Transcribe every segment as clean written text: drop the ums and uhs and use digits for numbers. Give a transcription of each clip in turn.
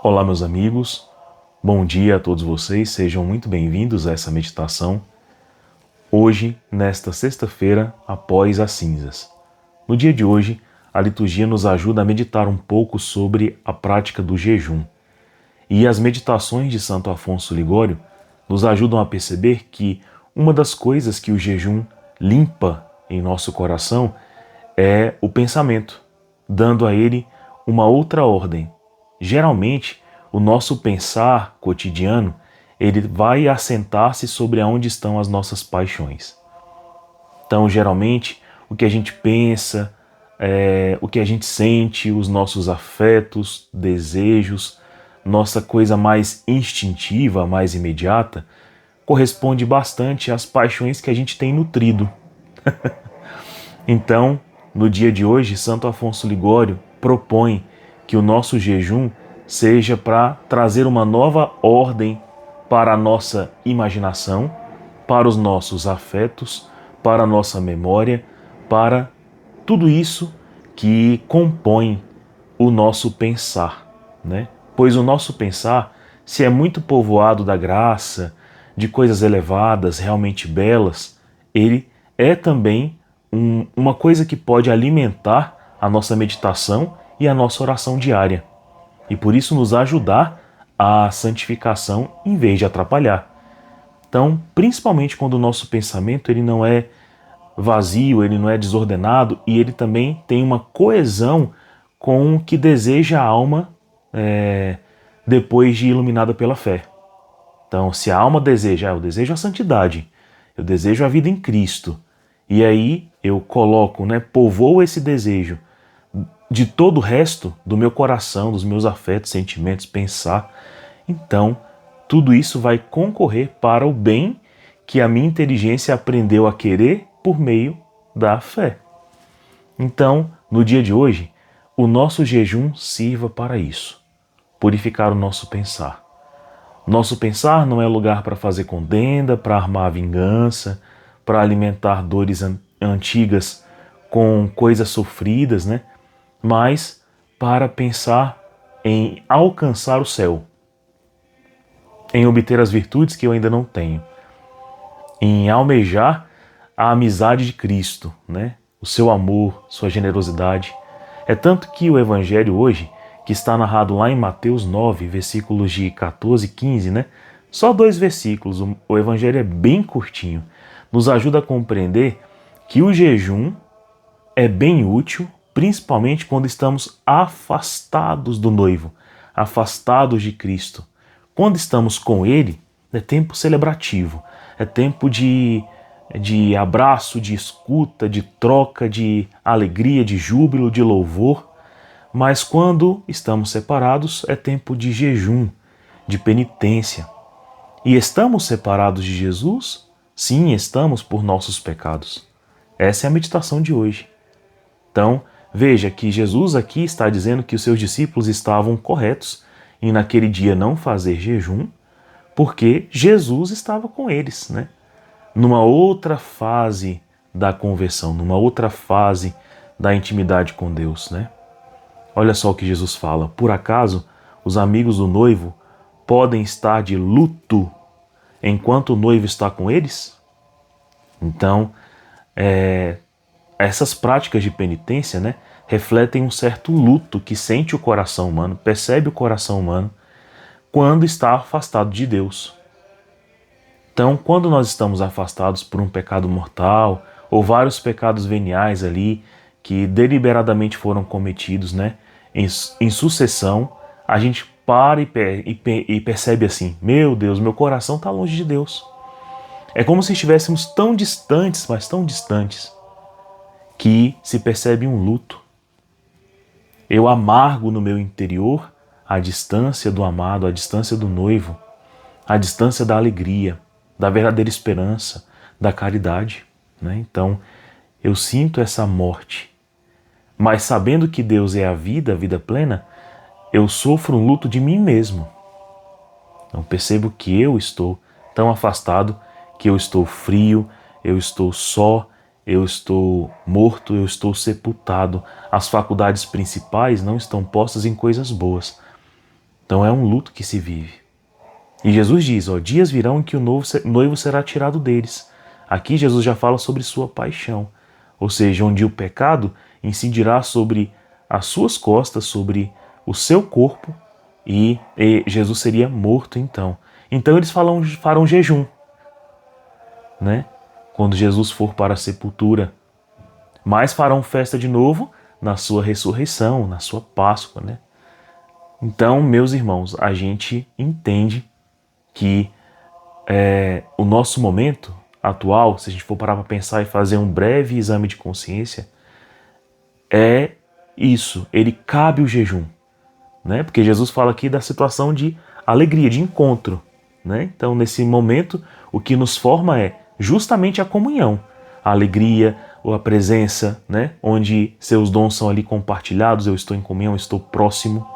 Olá, meus amigos, bom dia a todos vocês, sejam muito bem-vindos a essa meditação. Hoje, nesta sexta-feira, após as cinzas. No dia de hoje, a liturgia nos ajuda a meditar um pouco sobre a prática do jejum. E as meditações de Santo Afonso Ligório nos ajudam a perceber que uma das coisas que o jejum limpa em nosso coração é o pensamento, dando a ele uma outra ordem. Geralmente, o nosso pensar cotidiano, ele vai assentar-se sobre onde estão as nossas paixões. Então, geralmente, o que a gente pensa, o que a gente sente, os nossos afetos, desejos, nossa coisa mais instintiva, mais imediata, corresponde bastante às paixões que a gente tem nutrido. Então, no dia de hoje, Santo Afonso Ligório propõe que o nosso jejum seja para trazer uma nova ordem para a nossa imaginação, para os nossos afetos, para a nossa memória, para tudo isso que compõe o nosso pensar, né? Pois o nosso pensar, se é muito povoado da graça, de coisas elevadas, realmente belas, ele é também uma coisa que pode alimentar a nossa meditação e a nossa oração diária. E por isso nos ajudar à santificação em vez de atrapalhar. Então, principalmente quando o nosso pensamento ele não é vazio, ele não é desordenado e ele também tem uma coesão com o que deseja a alma depois de iluminada pela fé. Então, se a alma deseja, eu desejo a santidade, eu desejo a vida em Cristo, e aí eu coloco, povoo esse desejo de todo o resto do meu coração, dos meus afetos, sentimentos, pensar, então tudo isso vai concorrer para o bem que a minha inteligência aprendeu a querer por meio da fé. Então, no dia de hoje, o nosso jejum sirva para isso, purificar o nosso pensar. Nosso pensar não é lugar para fazer contenda, para armar vingança, para alimentar dores antigas com coisas sofridas, mas para pensar em alcançar o céu, em obter as virtudes que eu ainda não tenho, em almejar a amizade de Cristo, o seu amor, sua generosidade. É tanto que o Evangelho hoje, que está narrado lá em Mateus 9, versículos de 14 e 15, só 2 versículos, o Evangelho é bem curtinho, nos ajuda a compreender que o jejum é bem útil, principalmente quando estamos afastados do noivo, afastados de Cristo. Quando estamos com Ele, é tempo celebrativo, é tempo de abraço, de escuta, de troca, de alegria, de júbilo, de louvor. Mas quando estamos separados, é tempo de jejum, de penitência. E estamos separados de Jesus? Sim, estamos por nossos pecados. Essa é a meditação de hoje. Então, veja que Jesus aqui está dizendo que os seus discípulos estavam corretos em naquele dia não fazer jejum, porque Jesus estava com eles, numa outra fase da conversão, numa outra fase da intimidade com Deus, Olha só o que Jesus fala. Por acaso, os amigos do noivo podem estar de luto enquanto o noivo está com eles? Então, essas práticas de penitência, refletem um certo luto que sente o coração humano, percebe o coração humano quando está afastado de Deus. Então, quando nós estamos afastados por um pecado mortal ou vários pecados veniais ali que deliberadamente foram cometidos, em sucessão, a gente para e percebe assim: meu Deus, meu coração está longe de Deus. É como se estivéssemos tão distantes, mas tão distantes, que se percebe um luto. Eu amargo no meu interior a distância do amado, a distância do noivo, a distância da alegria, da verdadeira esperança, da caridade. Então, eu sinto essa morte. Mas sabendo que Deus é a vida plena, eu sofro um luto de mim mesmo. Então percebo que eu estou tão afastado, que eu estou frio, eu estou só, eu estou morto, eu estou sepultado. As faculdades principais não estão postas em coisas boas. Então é um luto que se vive. E Jesus diz, dias virão em que o noivo será tirado deles. Aqui Jesus já fala sobre sua paixão, ou seja, onde o pecado incidirá sobre as suas costas, sobre o seu corpo, e Jesus seria morto então. Então eles farão jejum, né? Quando Jesus for para a sepultura. Mas farão festa de novo na sua ressurreição, na sua Páscoa, né? Então, meus irmãos, a gente entende que o nosso momento atual, se a gente for parar para pensar e fazer um breve exame de consciência, é isso, ele cabe o jejum, né? Porque Jesus fala aqui da situação de alegria, de encontro, né? Então, nesse momento, o que nos forma é justamente a comunhão, a alegria, ou a presença, né? Onde seus dons são ali compartilhados, eu estou em comunhão, eu estou próximo.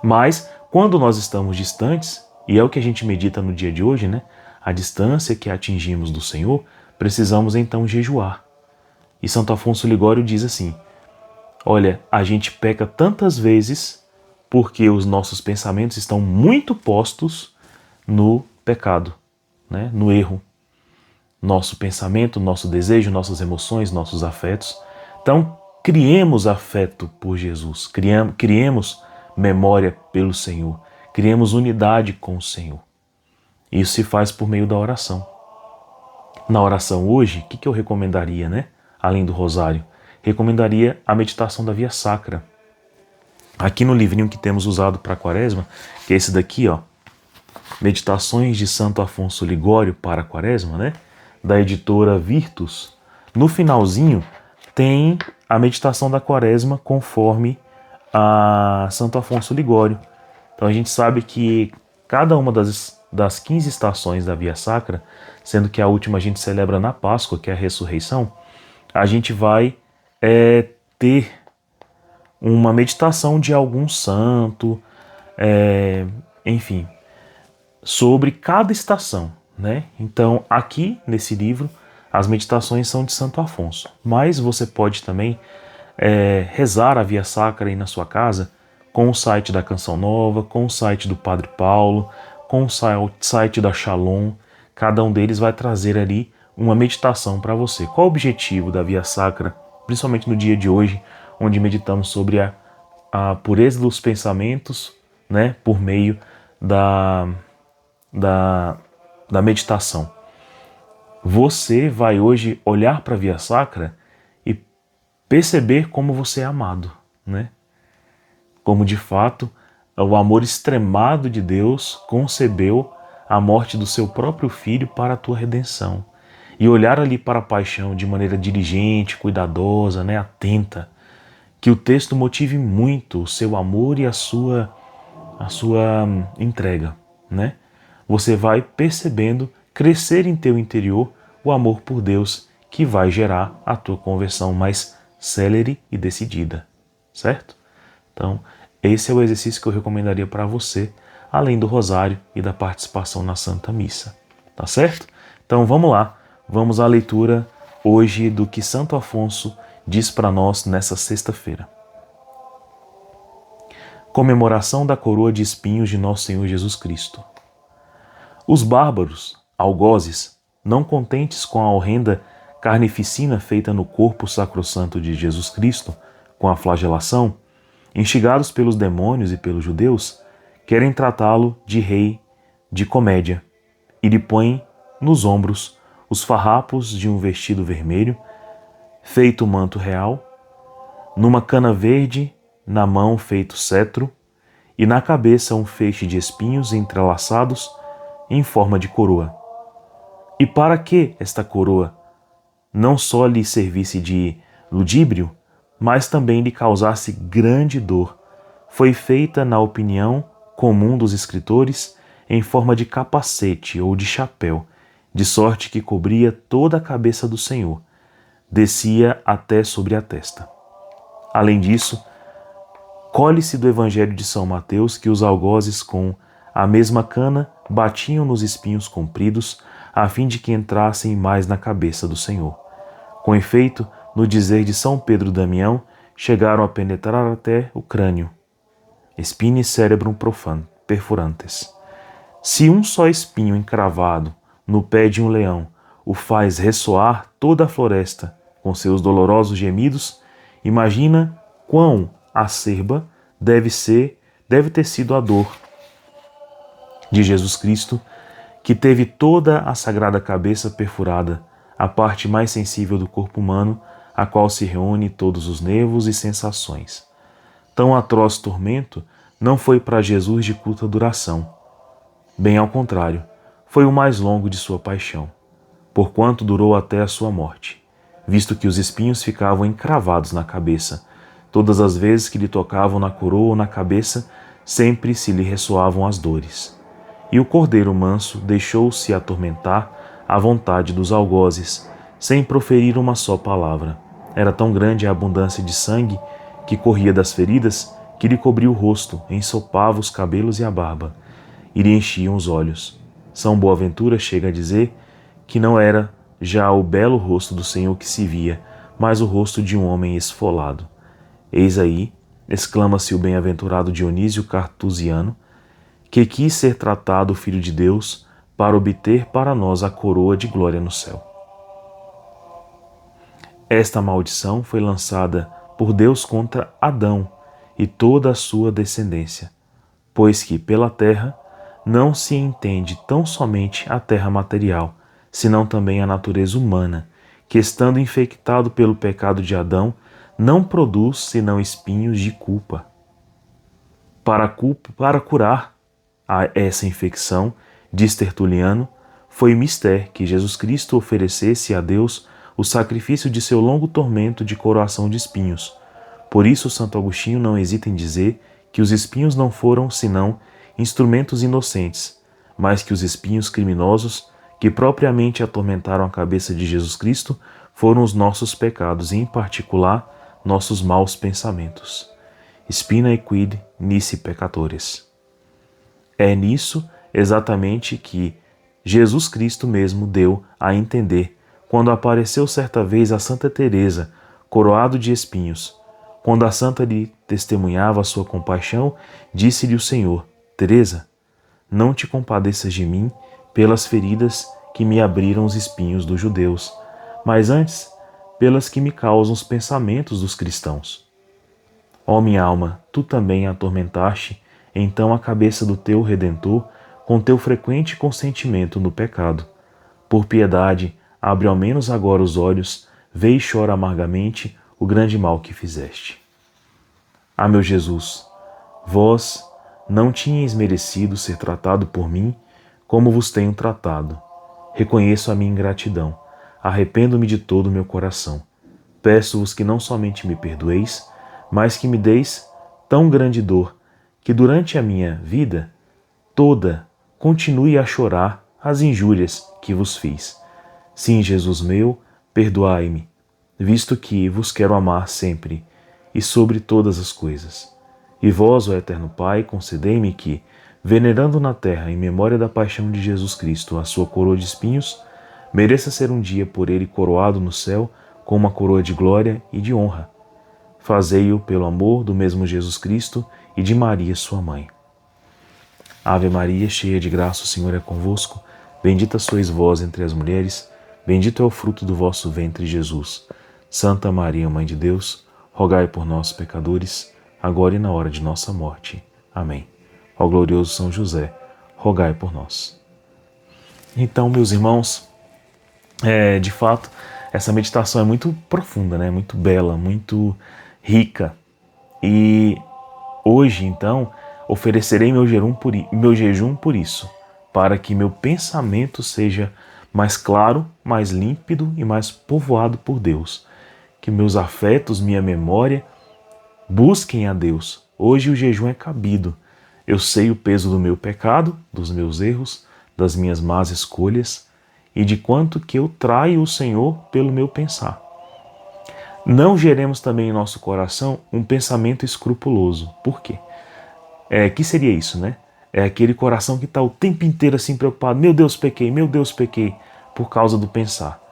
Mas, quando nós estamos distantes, e é o que a gente medita no dia de hoje, né? A distância que atingimos do Senhor, precisamos então jejuar. E Santo Afonso Ligório diz assim, olha, a gente peca tantas vezes porque os nossos pensamentos estão muito postos no pecado, né? No erro. Nosso pensamento, nosso desejo, nossas emoções, nossos afetos. Então, criemos afeto por Jesus, criemos memória pelo Senhor, criemos unidade com o Senhor. Isso se faz por meio da oração. Na oração hoje, o que eu recomendaria, né? Além do rosário, recomendaria a meditação da Via Sacra. Aqui no livrinho que temos usado para a Quaresma, que é esse daqui, Meditações de Santo Afonso Ligório para a Quaresma, né? Da editora Virtus, no finalzinho tem a meditação da Quaresma conforme a Santo Afonso Ligório. Então a gente sabe que cada uma das 15 estações da Via Sacra, sendo que a última a gente celebra na Páscoa, que é a ressurreição, a gente vai ter uma meditação de algum santo, enfim, sobre cada estação, né? Então, aqui nesse livro, as meditações são de Santo Afonso, mas você pode também rezar a Via Sacra aí na sua casa com o site da Canção Nova, com o site do Padre Paulo, com o site da Shalom. Cada um deles vai trazer ali uma meditação para você. Qual o objetivo da Via Sacra, principalmente no dia de hoje, onde meditamos sobre a pureza dos pensamentos, né, por meio da meditação. Você vai hoje olhar para a Via Sacra e perceber como você é amado, né? Como de fato o amor extremado de Deus concebeu a morte do seu próprio filho para a tua redenção. E olhar ali para a paixão de maneira diligente, cuidadosa, né, atenta, que o texto motive muito o seu amor e a sua entrega, né? Você vai percebendo crescer em teu interior o amor por Deus que vai gerar a tua conversão mais célere e decidida, certo? Então, esse é o exercício que eu recomendaria para você, além do rosário e da participação na Santa Missa, tá certo? Então, vamos lá, vamos à leitura hoje do que Santo Afonso diz para nós nessa sexta-feira. Comemoração da coroa de espinhos de Nosso Senhor Jesus Cristo. Os bárbaros, algozes, não contentes com a horrenda carnificina feita no corpo sacrossanto de Jesus Cristo, com a flagelação, instigados pelos demônios e pelos judeus, querem tratá-lo de rei de comédia e lhe põem nos ombros os farrapos de um vestido vermelho, feito manto real, numa cana verde, na mão feito cetro, e na cabeça um feixe de espinhos entrelaçados em forma de coroa. E para que esta coroa não só lhe servisse de ludíbrio, mas também lhe causasse grande dor, foi feita, na opinião comum dos escritores, em forma de capacete ou de chapéu, de sorte que cobria toda a cabeça do Senhor, descia até sobre a testa. Além disso, colhe-se do Evangelho de São Mateus que os algozes com a mesma cana batiam nos espinhos compridos, a fim de que entrassem mais na cabeça do Senhor. Com efeito, no dizer de São Pedro Damião, chegaram a penetrar até o crânio. spine cerebrum perforantes. Se um só espinho encravado no pé de um leão o faz ressoar toda a floresta com seus dolorosos gemidos, imagina quão acerba deve ter sido a dor de Jesus Cristo, que teve toda a sagrada cabeça perfurada, a parte mais sensível do corpo humano, a qual se reúne todos os nervos e sensações. Tão atroz tormento não foi para Jesus de curta duração. Bem ao contrário, foi o mais longo de sua paixão, porquanto durou até a sua morte, visto que os espinhos ficavam encravados na cabeça. Todas as vezes que lhe tocavam na coroa ou na cabeça, sempre se lhe ressoavam as dores. E o cordeiro manso deixou-se atormentar à vontade dos algozes, sem proferir uma só palavra. Era tão grande a abundância de sangue que corria das feridas que lhe cobria o rosto, ensopava os cabelos e a barba, e lhe enchiam os olhos. São Boaventura chega a dizer que não era já o belo rosto do Senhor que se via, mas o rosto de um homem esfolado. Eis aí, exclama-se o bem-aventurado Dionísio Cartusiano, que quis ser tratado o Filho de Deus para obter para nós a coroa de glória no céu. Esta maldição foi lançada por Deus contra Adão e toda a sua descendência, pois que pela terra não se entende tão somente a terra material, senão também a natureza humana, que estando infectado pelo pecado de Adão, não produz senão espinhos de culpa. Para curar essa infecção, diz Tertuliano, foi mister que Jesus Cristo oferecesse a Deus o sacrifício de seu longo tormento de coroação de espinhos. Por isso Santo Agostinho não hesita em dizer que os espinhos não foram senão instrumentos inocentes, mas que os espinhos criminosos que propriamente atormentaram a cabeça de Jesus Cristo foram os nossos pecados e, em particular, nossos maus pensamentos. Spina quid nisi peccatores. É nisso exatamente que Jesus Cristo mesmo deu a entender quando apareceu certa vez a Santa Teresa, coroado de espinhos. Quando a santa lhe testemunhava a sua compaixão, disse-lhe o Senhor: Teresa, não te compadeças de mim pelas feridas que me abriram os espinhos dos judeus, mas antes pelas que me causam os pensamentos dos cristãos. Ó minha alma, tu também atormentaste então a cabeça do teu Redentor com teu frequente consentimento no pecado. Por piedade, abre ao menos agora os olhos, vê e chora amargamente o grande mal que fizeste. Ah, meu Jesus, vós não tinhais merecido ser tratado por mim como vos tenho tratado. Reconheço a minha ingratidão, arrependo-me de todo o meu coração. Peço-vos que não somente me perdoeis, mas que me deis tão grande dor que durante a minha vida toda continue a chorar as injúrias que vos fiz. Sim, Jesus meu, perdoai-me, visto que vos quero amar sempre e sobre todas as coisas. E vós, ó Eterno Pai, concedei-me que, venerando na terra, em memória da paixão de Jesus Cristo, a sua coroa de espinhos, mereça ser um dia por ele coroado no céu com uma coroa de glória e de honra. Fazei-o pelo amor do mesmo Jesus Cristo e de Maria, sua mãe. Ave Maria, cheia de graça, o Senhor é convosco. Bendita sois vós entre as mulheres, bendito é o fruto do vosso ventre, Jesus. Santa Maria, Mãe de Deus, rogai por nós, pecadores, agora e na hora de nossa morte. Amém. Ó glorioso São José, rogai por nós. Então, meus irmãos, de fato, essa meditação é muito profunda, né? Muito bela, muito rica. E hoje, então, oferecerei meu jejum por isso, para que meu pensamento seja mais claro, mais límpido e mais povoado por Deus. Que meus afetos, minha memória, busquem a Deus. Hoje o jejum é cabido. Eu sei o peso do meu pecado, dos meus erros, das minhas más escolhas e de quanto que eu traio o Senhor pelo meu pensar. Não geremos também em nosso coração um pensamento escrupuloso. Por quê? Que seria isso, né? É aquele coração que está o tempo inteiro assim preocupado. Meu Deus, pequei, por causa do pensar.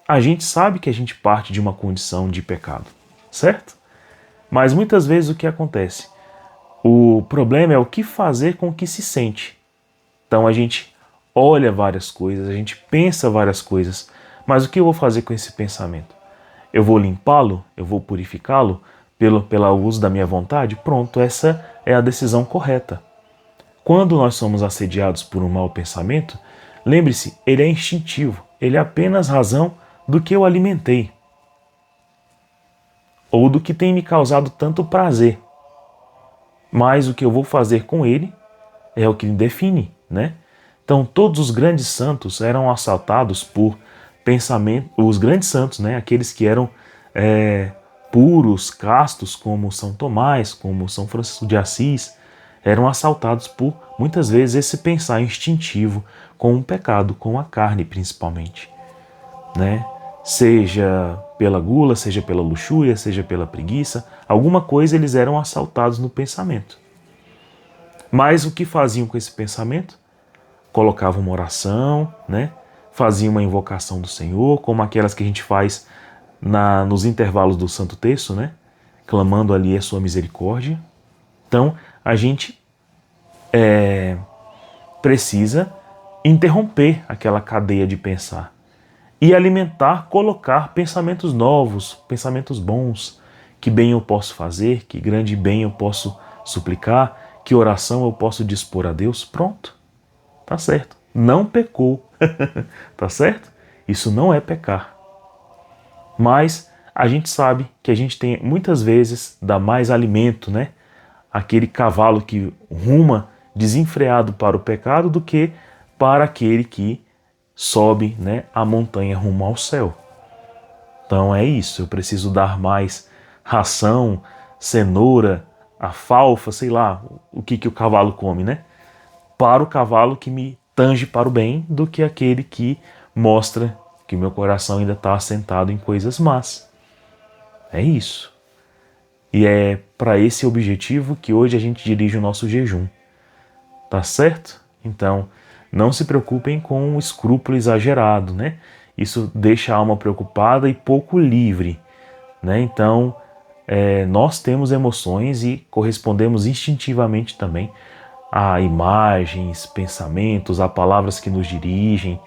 A gente sabe que a gente parte de uma condição de pecado, certo? Mas muitas vezes o que acontece? O problema é o que fazer com o que se sente. Então a gente olha várias coisas, a gente pensa várias coisas, mas o que eu vou fazer com esse pensamento? Eu vou limpá-lo? Eu vou purificá-lo pelo uso da minha vontade? Pronto, essa é a decisão correta. Quando nós somos assediados por um mau pensamento, lembre-se, ele é instintivo, ele é apenas razão do que eu alimentei, ou do que tem me causado tanto prazer. Mas o que eu vou fazer com ele é o que me define, né? Então todos os grandes santos eram assaltados por pensamento, os grandes santos, né? Aqueles que eram puros, castos, como São Tomás, como São Francisco de Assis, eram assaltados por, muitas vezes, esse pensar instintivo com o pecado, com a carne principalmente, né? Seja pela gula, seja pela luxúria, seja pela preguiça, alguma coisa eles eram assaltados no pensamento. Mas o que faziam com esse pensamento? Colocavam uma oração, né? Faziam uma invocação do Senhor, como aquelas que a gente faz nos intervalos do Santo Terço, né? Clamando ali a sua misericórdia. Então, a gente precisa interromper aquela cadeia de pensar e alimentar, colocar pensamentos novos, pensamentos bons. Que bem eu posso fazer, que grande bem eu posso suplicar, que oração eu posso dispor a Deus. Pronto, tá certo. Não pecou, tá certo? Isso não é pecar. Mas a gente sabe que a gente tem, muitas vezes, dá mais alimento, né? Aquele cavalo que ruma desenfreado para o pecado do que para aquele que sobe, né, a montanha rumo ao céu. Então é isso, eu preciso dar mais ração, cenoura, alfalfa, sei lá, o que o cavalo come, né? Para o cavalo que me tange para o bem do que aquele que mostra que meu coração ainda está assentado em coisas más. É isso. E é para esse objetivo que hoje a gente dirige o nosso jejum. Tá certo? Então, não se preocupem com um escrúpulo exagerado, né? Isso deixa a alma preocupada e pouco livre, né? Então, nós temos emoções e correspondemos instintivamente também a imagens, pensamentos, a palavras que nos dirigem.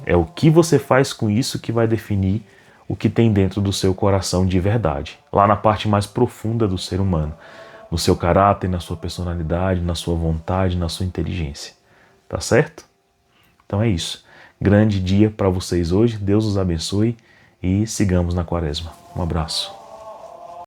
É o que você faz com isso que vai definir o que tem dentro do seu coração de verdade, lá na parte mais profunda do ser humano, no seu caráter, na sua personalidade, na sua vontade, na sua inteligência. Tá certo? Então é isso. Grande dia para vocês hoje, Deus os abençoe e sigamos na quaresma. Um abraço.